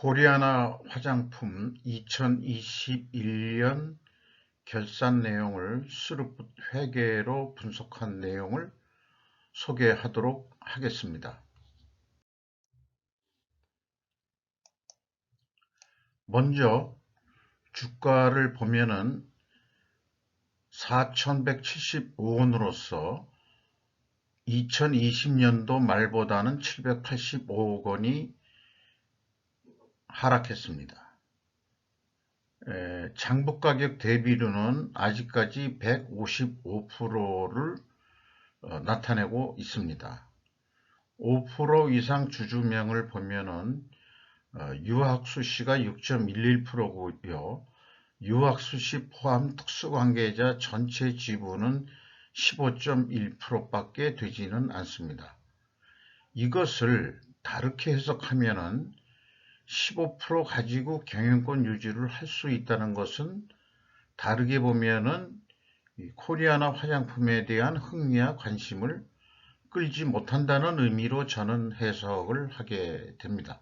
코리아나 화장품 2021년 결산 내용을 스루풋 회계로 분석한 내용을 소개하도록 하겠습니다. 먼저 주가를 보면은 4,175원으로서 2020년도 말보다는 785억 원이 하락했습니다. 장부가격 대비료는 아직까지 155%를 나타내고 있습니다. 5% 이상 주주명을 보면은 유학수시가 6.11%고요. 유학수시 포함 특수관계자 전체 지분은 15.1%밖에 되지는 않습니다. 이것을 다르게 해석하면은 15% 가지고 경영권 유지를 할 수 있다는 것은 다르게 보면은 코리아나 화장품에 대한 흥미와 관심을 끌지 못한다는 의미로 저는 해석을 하게 됩니다.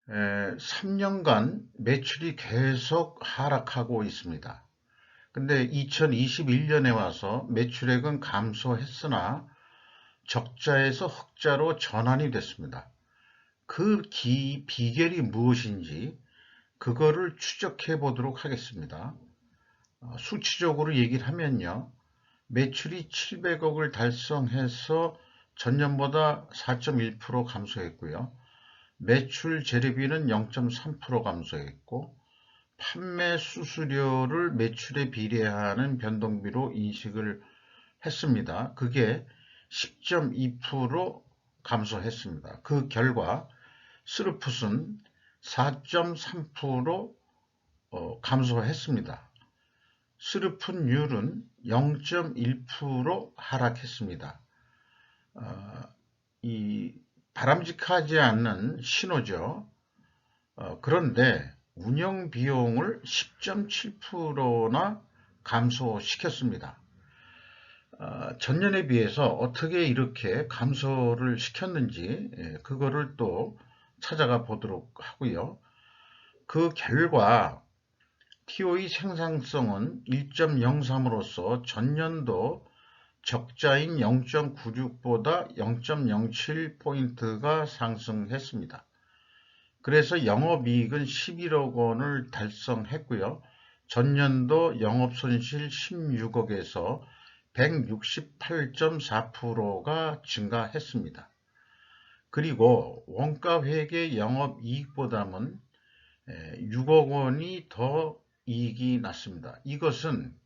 3년간 매출이 계속 하락하고 있습니다. 근데 2021년에 와서 매출액은 감소했으나 적자에서 흑자로 전환이 됐습니다. 그 비결이 무엇인지 그거를 추적해 보도록 하겠습니다. 수치적으로 얘기를 하면요. 매출이 700억을 달성해서 전년보다 4.1% 감소했고요. 매출 재료비는 0.3% 감소했고 판매 수수료를 매출에 비례하는 변동비로 인식을 했습니다. 그게 10.2% 감소했습니다. 그 결과 스루풋은 4.3% 감소했습니다. 스루풋율은 0.1% 하락했습니다. 이 바람직하지 않는 신호죠. 그런데 운영 비용을 10.7%나 감소시켰습니다. 전년에 비해서 어떻게 이렇게 감소를 시켰는지 그거를 또 찾아가 보도록 하고요. 그 결과 TOE 생산성은 1.03으로서 전년도 적자인 0.96보다 0.07포인트가 상승했습니다. 그래서 영업이익은 11억 원을 달성했고요. 전년도 영업손실 16억에서 168.4%가 증가했습니다. 그리고 원가회계 영업이익보다는 6억 원이 더 이익이 났습니다. 이것은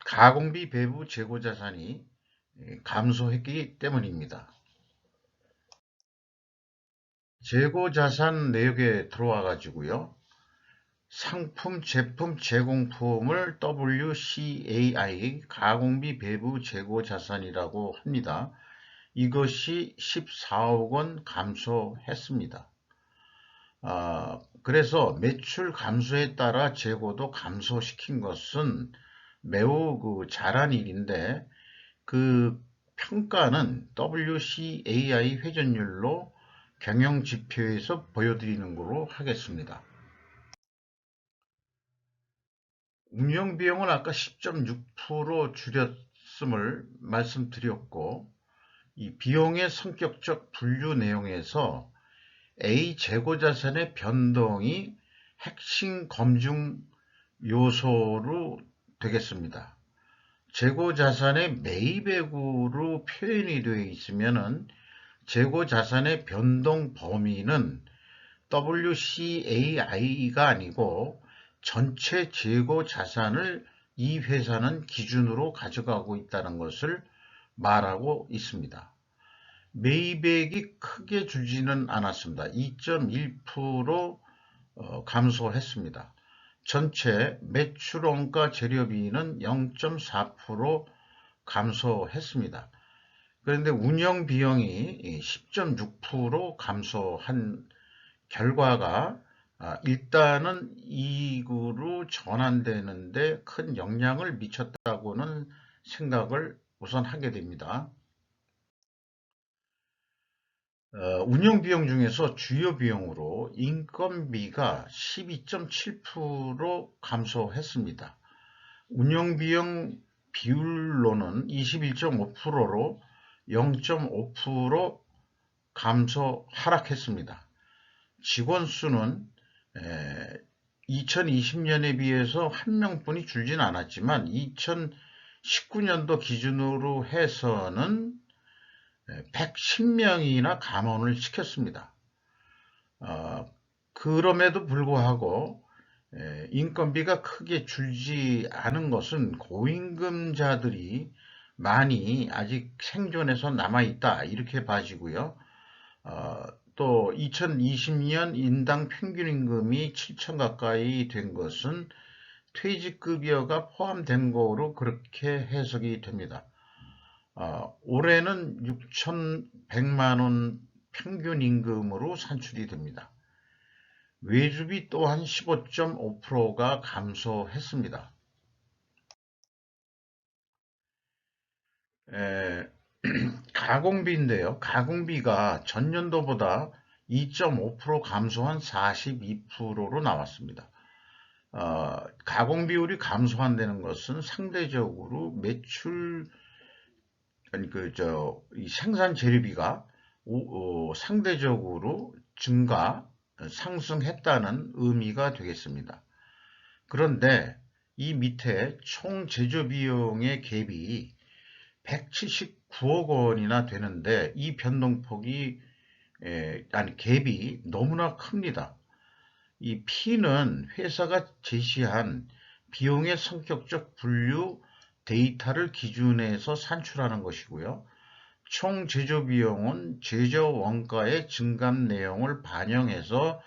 가공비 배부 재고자산이 감소했기 때문입니다. 재고자산 내역에 들어와 가지고요. 상품, 제품, 제공품을 WCAI 가공비 배부 재고자산이라고 합니다. 이것이 14억 원 감소했습니다. 그래서 매출 감소에 따라 재고도 감소시킨 것은 매우 잘한 일인데 그 평가는 WCAI 회전율로 경영지표에서 보여드리는 거로 하겠습니다. 운영비용을 아까 10.6% 줄였음을 말씀드렸고 이 비용의 성격적 분류 내용에서 A 재고자산의 변동이 핵심 검증 요소로 되겠습니다. 재고자산의 매입액으로 표현이 되어 있으면 재고자산의 변동 범위는 WCAI가 아니고 전체 재고자산을 이 회사는 기준으로 가져가고 있다는 것을 말하고 있습니다. 매입액이 크게 줄지는 않았습니다. 2.1% 감소했습니다. 전체 매출원가 재료비는 0.4% 감소했습니다. 그런데 운영 비용이 10.6% 감소한 결과가 일단은 이익으로 전환되는데 큰 영향을 미쳤다고는 생각을 우선 하게 됩니다. 운영 비용 중에서 주요 비용으로 인건비가 12.7% 감소했습니다. 운영 비용 비율로는 21.5%로 0.5% 하락했습니다. 직원 수는 2020년에 비해서 한 명뿐이 줄진 않았지만 2019년도 기준으로 해서는 110명이나 감원을 시켰습니다. 그럼에도 불구하고 인건비가 크게 줄지 않은 것은 고임금자들이 많이 아직 생존해서 남아있다 이렇게 봐지고요. 또 2020년 인당 평균 임금이 7천 가까이 된 것은 퇴직급여가 포함된 거로 그렇게 해석이 됩니다. 올해는 6,100만 원 평균 임금으로 산출이 됩니다. 외주비 또한 15.5%가 감소했습니다. 가공비인데요. 가공비가 전년도보다 2.5% 감소한 42%로 나왔습니다. 가공 비율이 감소한다는 것은 상대적으로 매출, 아니 이 생산 재료비가 상대적으로 상승했다는 의미가 되겠습니다. 그런데 이 밑에 총 제조 비용의 갭이 179억 원이나 되는데 이 변동폭이 갭이 너무나 큽니다. 이 P는 회사가 제시한 비용의 성격적 분류 데이터를 기준해서 산출하는 것이고요. 총 제조 비용은 제조 원가의 증감 내용을 반영해서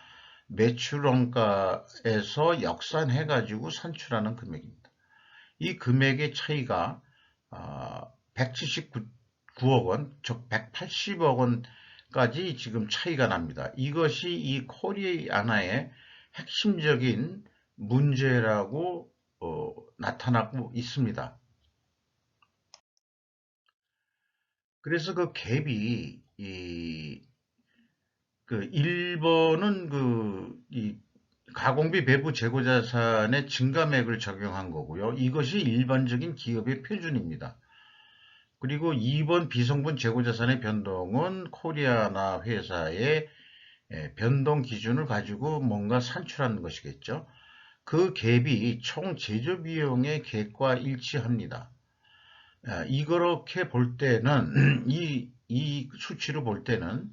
매출 원가에서 역산해 가지고 산출하는 금액입니다. 이 금액의 차이가 179억 원, 즉 180억 원까지 지금 차이가 납니다. 이것이 이 코리아나의 핵심적인 문제라고 나타나고 있습니다. 그래서 그 갭이 그 1번은 이 가공비 배부 재고자산의 증감액을 적용한 거고요. 이것이 일반적인 기업의 표준입니다. 그리고 2번 비성분 재고자산의 변동은 코리아나 회사의 변동 기준을 가지고 뭔가 산출한 것이겠죠. 그 갭이 총 제조 비용의 갭과 일치합니다. 이렇게 볼 때는 이 수치로 볼 때는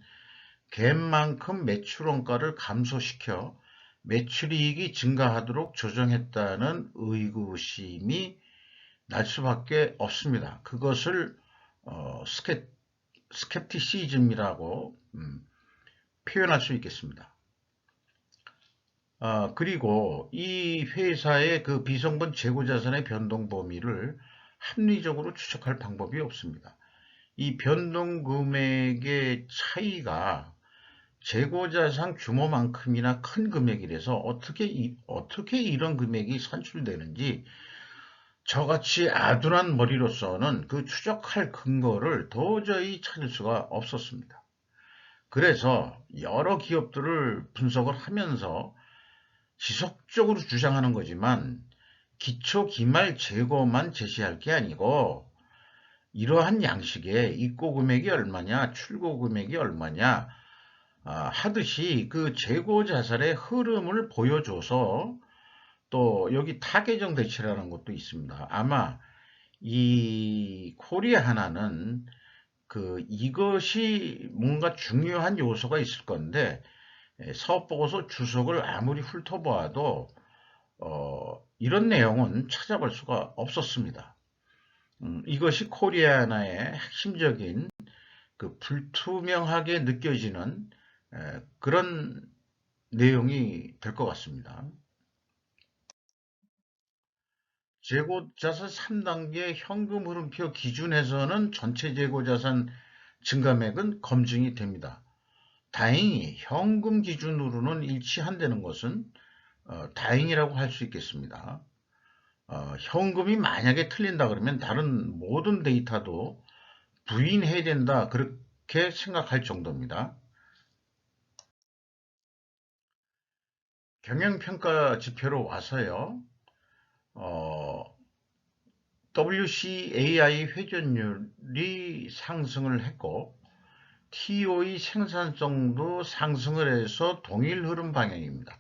갭만큼 매출 원가를 감소시켜 매출이익이 증가하도록 조정했다는 의구심이 날 수밖에 없습니다. 그것을 스캡티시즘이라고 표현할 수 있겠습니다. 그리고 이 회사의 그 비성분 재고자산의 변동 범위를 합리적으로 추적할 방법이 없습니다. 이 변동 금액의 차이가 재고자산 규모만큼이나 큰 금액이라서 어떻게 이런 금액이 산출되는지 저같이 아둔한 머리로서는 그 추적할 근거를 도저히 찾을 수가 없었습니다. 그래서 여러 기업들을 분석을 하면서 지속적으로 주장하는 거지만 기초 기말 재고만 제시할 게 아니고 이러한 양식에 입고 금액이 얼마냐, 출고 금액이 얼마냐 하듯이 그 재고 자산의 흐름을 보여줘서 또 여기 타계정 대치라는 것도 있습니다. 아마 이 코리아 하나는 이것이 뭔가 중요한 요소가 있을 건데 사업보고서 주석을 아무리 훑어보아도 이런 내용은 찾아볼 수가 없었습니다. 이것이 코리아 하나의 핵심적인 그 불투명하게 느껴지는 그런 내용이 될 것 같습니다. 재고자산 3단계 현금 흐름표 기준에서는 전체 재고자산 증감액은 검증이 됩니다. 다행히 현금 기준으로는 일치한다는 것은 다행이라고 할 수 있겠습니다. 현금이 만약에 틀린다 그러면 다른 모든 데이터도 부인해야 된다 그렇게 생각할 정도입니다. 경영평가 지표로 와서요. WCAI 회전율이 상승을 했고 TOE 생산성도 상승을 해서 동일 흐름 방향입니다.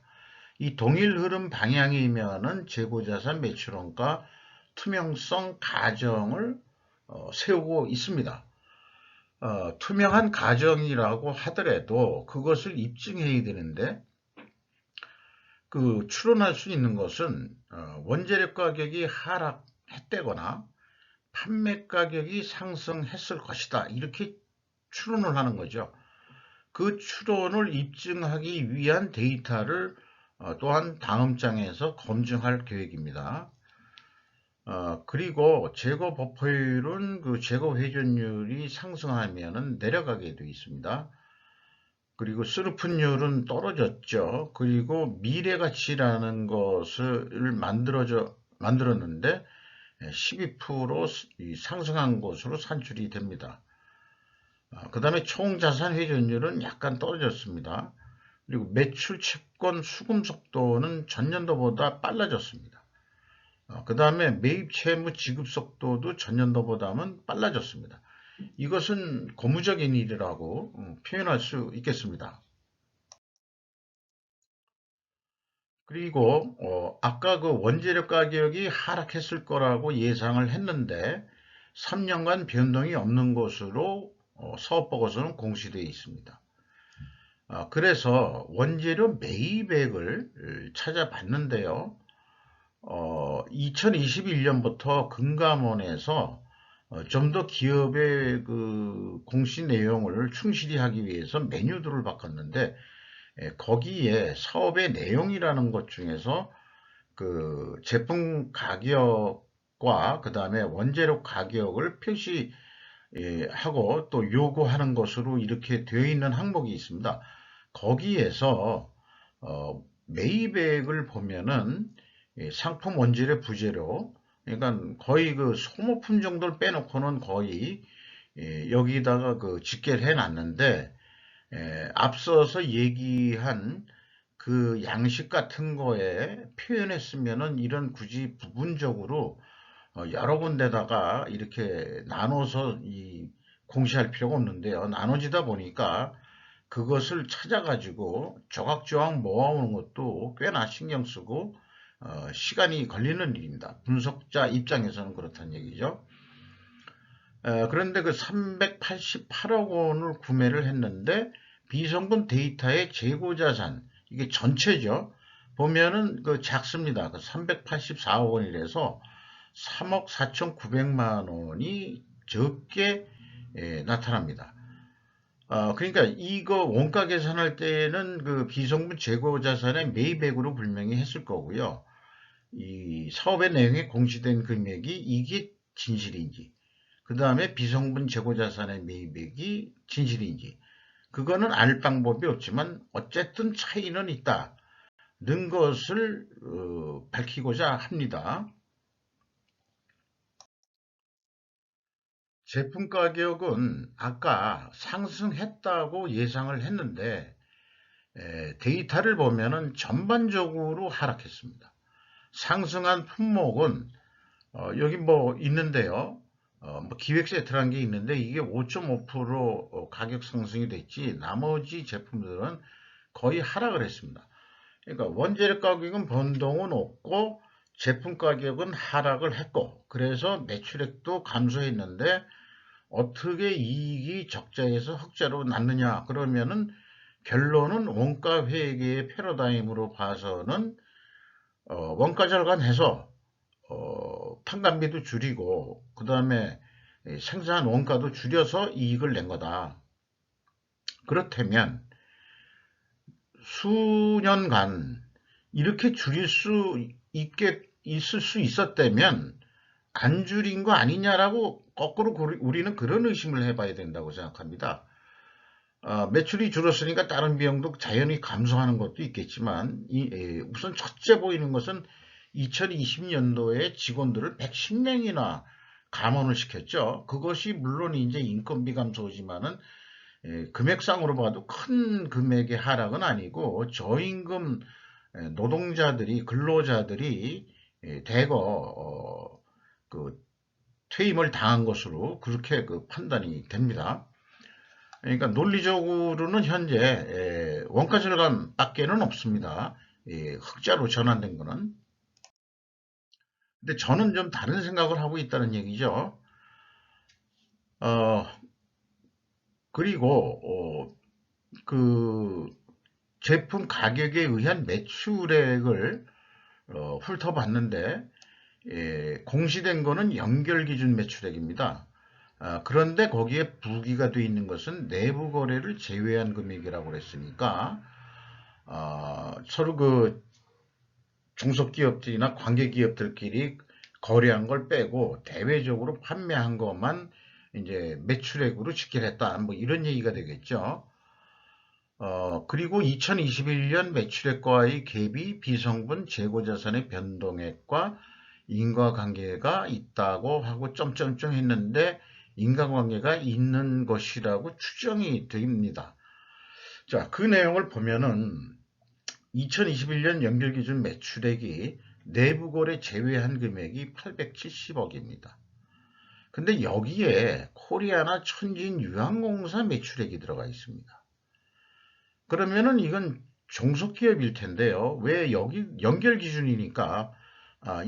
이 동일 흐름 방향이면은 재고자산 매출원가 투명성 가정을 세우고 있습니다. 투명한 가정이라고 하더라도 그것을 입증해야 되는데 그 추론할 수 있는 것은 원재료 가격이 하락했다거나 판매 가격이 상승했을 것이다. 이렇게 추론을 하는 거죠. 그 추론을 입증하기 위한 데이터를 또한 다음 장에서 검증할 계획입니다. 그리고 재고 버퍼율은 그 재고 회전율이 상승하면 내려가게 되어 있습니다. 그리고 스루픈율은 떨어졌죠. 그리고 미래가치라는 것을 만들었는데 12% 상승한 것으로 산출이 됩니다. 그 다음에 총자산 회전율은 약간 떨어졌습니다. 그리고 매출 채권 수금 속도는 전년도보다 빨라졌습니다. 그 다음에 매입 채무 지급 속도도 전년도보다는 빨라졌습니다. 이것은 고무적인 일이라고 표현할 수 있겠습니다. 그리고 아까 그 원재료 가격이 하락했을 거라고 예상을 했는데 3년간 변동이 없는 것으로 사업보고서는 공시되어 있습니다. 그래서 원재료 매입액을 찾아봤는데요. 2021년부터 금감원에서 좀 더 기업의 그 공시 내용을 충실히 하기 위해서 메뉴들을 바꿨는데 거기에 사업의 내용이라는 것 중에서 그 제품 가격과 그 다음에 원재료 가격을 표시하고 또 요구하는 것으로 이렇게 되어 있는 항목이 있습니다. 거기에서 매입액을 보면은 상품 원재료 부재료, 그러니까 거의 그 소모품 정도를 빼놓고는 거의 여기다가 그 집계를 해놨는데 앞서서 얘기한 그 양식 같은 거에 표현했으면은 이런 굳이 부분적으로 여러 군데다가 이렇게 나눠서 공시할 필요가 없는데요. 나눠지다 보니까 그것을 찾아가지고 조각조각 모아오는 것도 꽤나 신경 쓰고 시간이 걸리는 일입니다. 분석자 입장에서는 그렇다는 얘기죠. 그런데 그 388억 원을 구매를 했는데 비성분 데이터의 재고자산 이게 전체죠. 보면은 그 작습니다. 그 384억 원이라서 3억 4,900만 원이 적게 나타납니다. 그러니까 이거 원가 계산할 때는 그 비성분 재고자산의 매입액으로 분명히 했을 거고요. 이 사업의 내용에 공시된 금액이 이게 진실인지, 그 다음에 비성분 재고자산의 매입액이 진실인지, 그거는 알 방법이 없지만 어쨌든 차이는 있다는 것을 밝히고자 합니다. 제품 가격은 아까 상승했다고 예상을 했는데 데이터를 보면은 전반적으로 하락했습니다. 상승한 품목은 여기 뭐 있는데요. 뭐 기획 세트라는 게 있는데 이게 5.5% 가격 상승이 됐지 나머지 제품들은 거의 하락을 했습니다. 그러니까 원재료 가격은 변동은 없고 제품 가격은 하락을 했고 그래서 매출액도 감소했는데 어떻게 이익이 적자에서 흑자로 났느냐 그러면은 결론은 원가 회계의 패러다임으로 봐서는 원가 절감해서 판관비도 줄이고 그 다음에 생산 원가도 줄여서 이익을 낸 거다. 그렇다면 수년간 이렇게 줄일 수 있을 수 있었다면 안 줄인 거 아니냐라고 거꾸로 우리는 그런 의심을 해봐야 된다고 생각합니다. 매출이 줄었으니까 다른 비용도 자연히 감소하는 것도 있겠지만 우선 첫째 보이는 것은 2020년도에 직원들을 110명이나 감원을 시켰죠. 그것이 물론 이제 인건비 감소지만은 금액상으로 봐도 큰 금액의 하락은 아니고 저임금 노동자들이, 근로자들이 대거 그 퇴임을 당한 것으로 그렇게 그 판단이 됩니다. 그러니까 논리적으로는 현재 원가 절감밖에는 없습니다. 흑자로 전환된 거는. 근데 저는 좀 다른 생각을 하고 있다는 얘기죠. 어, 그리고 그 제품 가격에 의한 매출액을 훑어봤는데 공시된 거는 연결기준 매출액입니다. 그런데 거기에 부기가 되어 있는 것은 내부 거래를 제외한 금액이라고 그랬으니까 서로 그 중소기업들이나 관계기업들끼리 거래한 걸 빼고 대외적으로 판매한 것만 이제 매출액으로 집계했다. 뭐 이런 얘기가 되겠죠. 그리고 2021년 매출액과의 갭이 비성분 재고자산의 변동액과 인과관계가 있다고 하고 점점점 했는데 인과관계가 있는 것이라고 추정이 됩니다. 자, 그 내용을 보면은 2021년 연결기준 매출액이 내부거래 제외한 금액이 870억입니다. 근데 여기에 코리아나 천진유황공사 매출액이 들어가 있습니다. 그러면은 이건 종속기업일 텐데요. 왜 여기 연결 기준이니까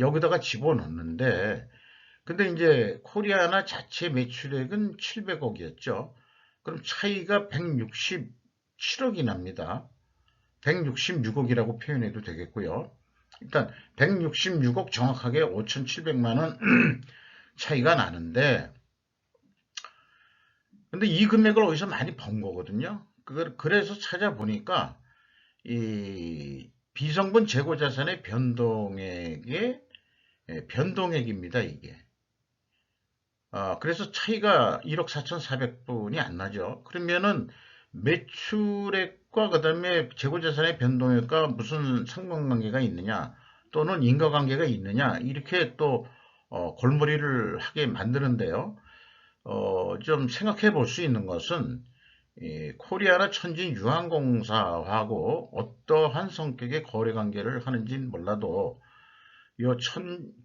여기다가 집어넣는데 근데 이제 코리아나 자체 매출액은 700억이었죠. 그럼 차이가 167억이 납니다. 166억이라고 표현해도 되겠고요. 일단 166억 정확하게 5,700만 원 차이가 나는데 근데 이 금액을 어디서 많이 번 거거든요. 그래서 찾아보니까 이 비성분 재고자산의 변동액의 변동액입니다, 이게. 그래서 차이가 1억 4,400분이 안 나죠. 그러면은 매출액과 그다음에 재고자산의 변동액과 무슨 상관관계가 있느냐, 또는 인과관계가 있느냐, 이렇게 또 골머리를 하게 만드는데요. 좀 생각해 볼 수 있는 것은 코리아나 천진유황공사하고 어떠한 성격의 거래관계를 하는지는 몰라도 이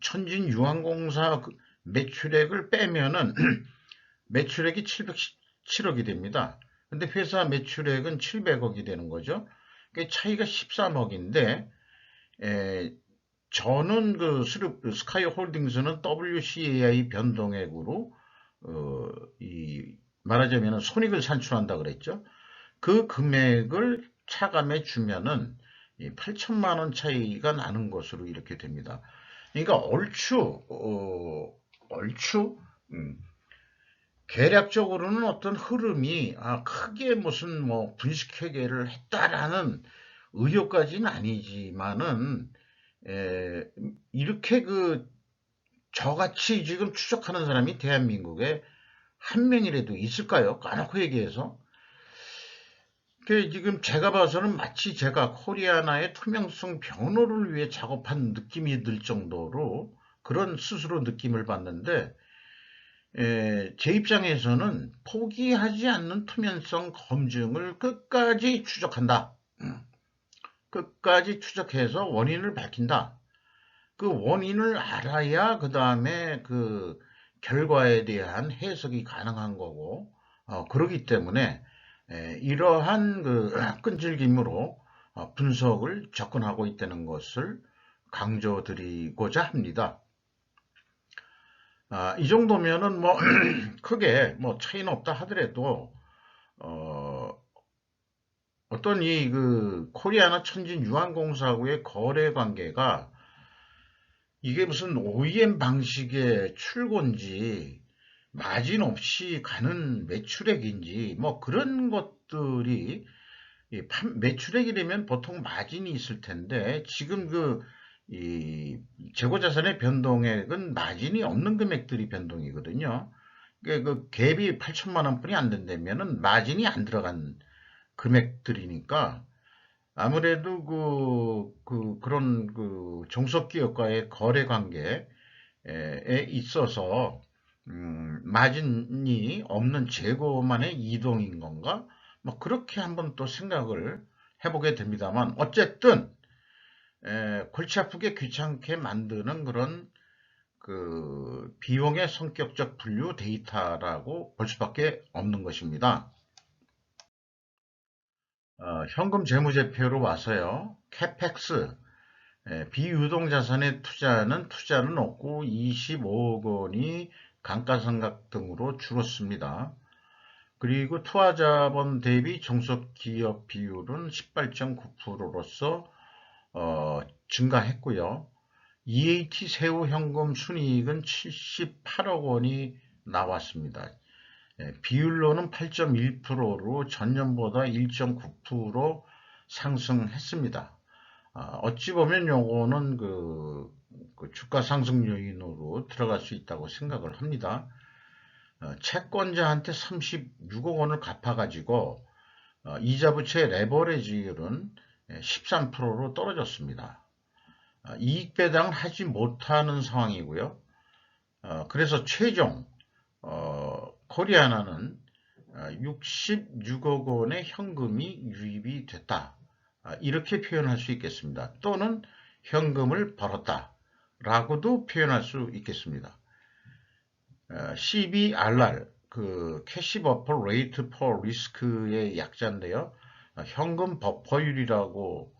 천진유황공사 매출액을 빼면은 매출액이 707억이 됩니다. 근데 회사 매출액은 700억이 되는 거죠. 차이가 13억인데 저는 그 스카이 홀딩스는 WCAI 변동액으로 말하자면 손익을 산출한다 그랬죠. 그 금액을 차감해 주면은 8천만 원 차이가 나는 것으로 이렇게 됩니다. 그러니까 얼추 계략적으로는 어떤 흐름이 크게 무슨 뭐 분식회계를 했다라는 의혹까지는 아니지만은 이렇게 그 저같이 지금 추적하는 사람이 대한민국에 한 명이라도 있을까요? 까놓고 얘기해서. 지금 제가 봐서는 마치 제가 코리아나의 투명성 변호를 위해 작업한 느낌이 들 정도로 그런 스스로 느낌을 받는데 제 입장에서는 포기하지 않는 투명성 검증을 끝까지 추적한다. 끝까지 추적해서 원인을 밝힌다. 그 원인을 알아야 그 다음에 그 결과에 대한 해석이 가능한 거고 그러기 때문에 이러한 그 끈질김으로 분석을 접근하고 있다는 것을 강조드리고자 합니다. 이 정도면은 뭐 크게 뭐 차이는 없다 하더라도 어떤 이 그 코리아나 천진유황공사하고의 거래 관계가 이게 무슨 OEM 방식의 출고인지 마진 없이 가는 매출액인지 뭐 그런 것들이 매출액이 되면 보통 마진이 있을 텐데 지금 이 재고자산의 변동액은 마진이 없는 금액들이 변동이거든요. 그 갭이 8천만 원뿐이 안 된다면은 마진이 안 들어간 금액들이니까 아무래도 그런 그 종속기업과의 거래 관계에 있어서 마진이 없는 재고만의 이동인 건가? 뭐 그렇게 한번 또 생각을 해보게 됩니다만 어쨌든 골치 아프게 귀찮게 만드는 그런 그 비용의 성격적 분류 데이터라고 볼 수밖에 없는 것입니다. 현금 재무제표로 와서요. 캐펙스, 비유동자산의 투자는 없고 25억 원이 감가상각 등으로 줄었습니다. 그리고 투하자본 대비 종속기업 비율은 18.9%로서 증가했고요. EAT 세후 현금 순이익은 78억 원이 나왔습니다. 비율로는 8.1%로 전년보다 1.9% 상승했습니다. 어찌 보면 요거는 그 주가 상승 요인으로 들어갈 수 있다고 생각을 합니다. 채권자한테 36억 원을 갚아가지고 이자 부채 레버리지율은 13%로 떨어졌습니다. 이익 배당을 하지 못하는 상황이고요. 그래서 최종 코리아나는 66억 원의 현금이 유입이 됐다. 이렇게 표현할 수 있겠습니다. 또는 현금을 벌었다. 라고도 표현할 수 있겠습니다. CBRR, 그 캐시 버퍼 레이트 퍼 리스크의 약자인데요. 현금 버퍼율이라고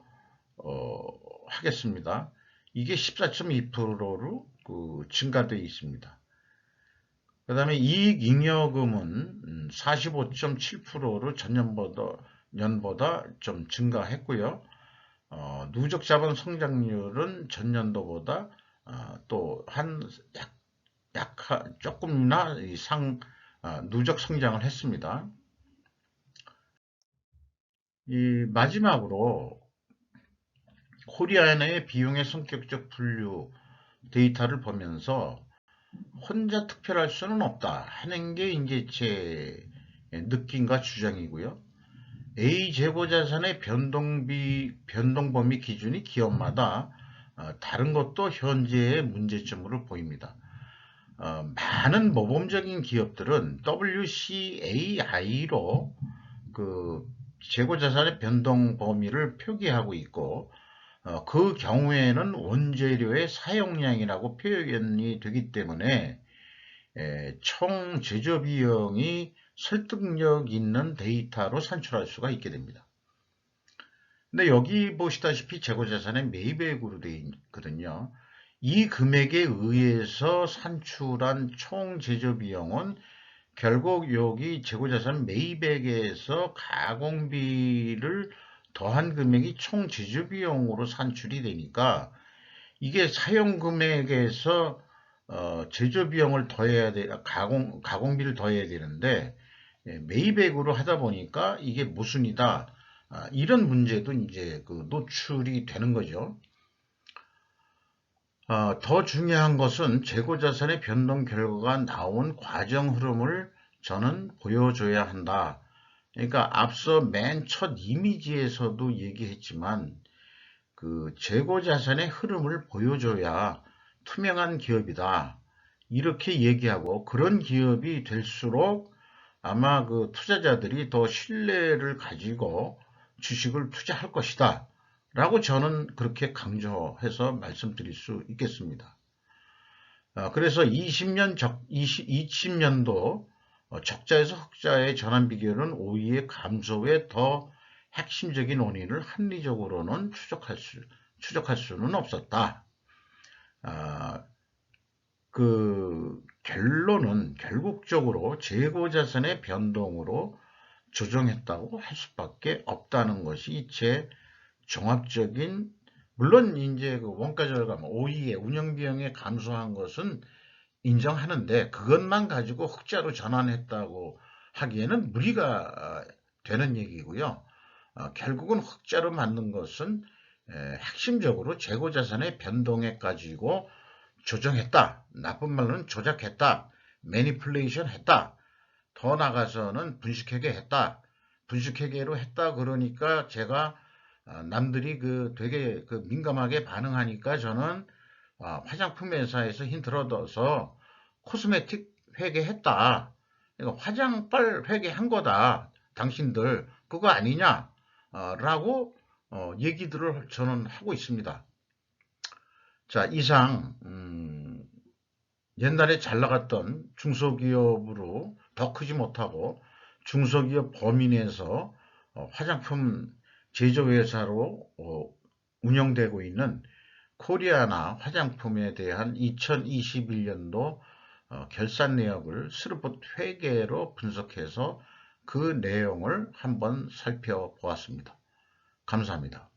하겠습니다. 이게 14.2%로 증가되어 있습니다. 그 다음에 이익잉여금은 45.7%로 전년보다 좀 증가했고요. 누적 자본 성장률은 전년도보다 또 조금이나 누적 성장을 했습니다. 이 마지막으로 코리아나의 비용의 성격적 분류 데이터를 보면서 혼자 특별할 수는 없다 하는 게 이제 제 느낌과 주장이고요. A 재고자산의 변동범위 기준이 기업마다 다른 것도 현재의 문제점으로 보입니다. 많은 모범적인 기업들은 WCAI로 그 재고자산의 변동 범위를 표기하고 있고 그 경우에는 원재료의 사용량이라고 표현이 되기 때문에 총 제조 비용이 설득력 있는 데이터로 산출할 수가 있게 됩니다. 근데 여기 보시다시피 재고자산의 매입액으로 되어 있거든요. 이 금액에 의해서 산출한 총 제조 비용은 결국 여기 재고자산 매입액에서 가공비를 더한 금액이 총 제조 비용으로 산출이 되니까 이게 사용 금액에서 제조 비용을 더해야 돼, 가공비를 더해야 되는데 매입액으로 하다 보니까 이게 모순이다. 이런 문제도 이제 노출이 되는 거죠. 더 중요한 것은 재고자산의 변동 결과가 나온 과정 흐름을 저는 보여줘야 한다. 그러니까 앞서 맨 첫 이미지에서도 얘기했지만 그 재고자산의 흐름을 보여줘야 투명한 기업이다. 이렇게 얘기하고 그런 기업이 될수록 아마 그 투자자들이 더 신뢰를 가지고 주식을 투자할 것이다. 라고 저는 그렇게 강조해서 말씀드릴 수 있겠습니다. 그래서 20년도 적자에서 흑자의 전환 비결은 오이의 감소에 더 핵심적인 원인을 합리적으로는 추적할 수는 없었다. 그 결론은 결국적으로 재고자산의 변동으로 조정했다고 할 수밖에 없다는 것이 제 종합적인, 물론 이제 그 원가 절감, OE의 운영 비용이 감소한 것은 인정하는데 그것만 가지고 흑자로 전환했다고 하기에는 무리가 되는 얘기고요. 결국은 흑자로 만든 것은 핵심적으로 재고자산의 변동액 가지고 조정했다. 나쁜 말로는 조작했다. 매니플레이션 했다. 더 나가서는 분식회계 했다. 분식회계로 했다 그러니까 제가 남들이 되게 민감하게 반응하니까 저는 화장품 회사에서 힌트를 얻어서 코스메틱 회계했다. 그러니까 화장빨 회계한 거다. 당신들 그거 아니냐? 라고 얘기들을 저는 하고 있습니다. 자, 이상 옛날에 잘 나갔던 중소기업으로 더 크지 못하고 중소기업 범위 내에서 화장품 제조회사로 운영되고 있는 코리아나 화장품에 대한 2021년도 결산 내역을 스루봇 회계로 분석해서 그 내용을 한번 살펴보았습니다. 감사합니다.